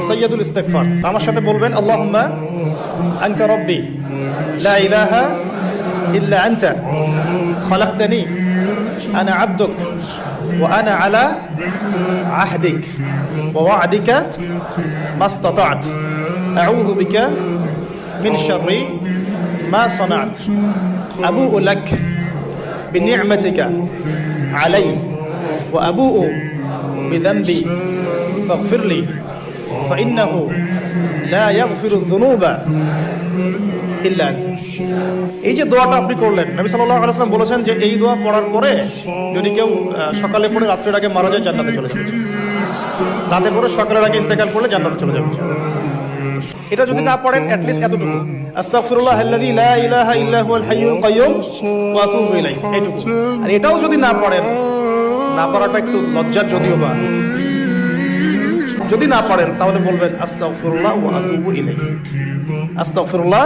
সাইয়্যিদুল ইস্তিগফার। আমার সাথে বলবেন আল্লাহুম্মা আনতা রাব্বি লা ইলাহা ইল্লা আনতা খালাকতানি আনা আবদুক ওয়া আনা আলা আহদিক ওয়া ওয়া'দিকা মাসতাতা'ত আউযু বিকা মিন শাররি মা সানা'ত আবু'ু লাক বিনি'মাতিকা আলাইয়া ওয়া আবু'ু বিযানবি ফাগফিরলি ফাইন্নাহু লা ইয়াগফিরুয যুনুবা ইল্লা আনতা। এই যে দোয়াটা আপনি করলেন, নবী সাল্লাল্লাহু আলাইহি ওয়াসাল্লাম বলেছেন যে এই দোয়া পড়ার পরে যদি কেউ সকালে পড়ে রাত্রের আগে মারা যায় জান্নাতে চলে যাবে, রাতে পড়ে সকালের আগে ইন্তেকাল করলে জান্নাতে চলে যাবে। এটা যদি না পড়েন অ্যাটলিস্ট এতটুকু আস্তাগফিরুল্লাহ আল্লাযী লা ইলাহা ইল্লা হুয়াল হাইয়ুল কাইয়্যুম ওয়া আতুবু ইলাইহি, এইটুকু। আর এটাও যদি না পড়েন, না পড়াটা একটু লজ্জার যদিও বা, যদি না পারেন তাহলে বলবেন আস্তাগফিরুল্লাহ ওয়া আতুবু ইলাইহি। আস্তাগফিরুল্লাহ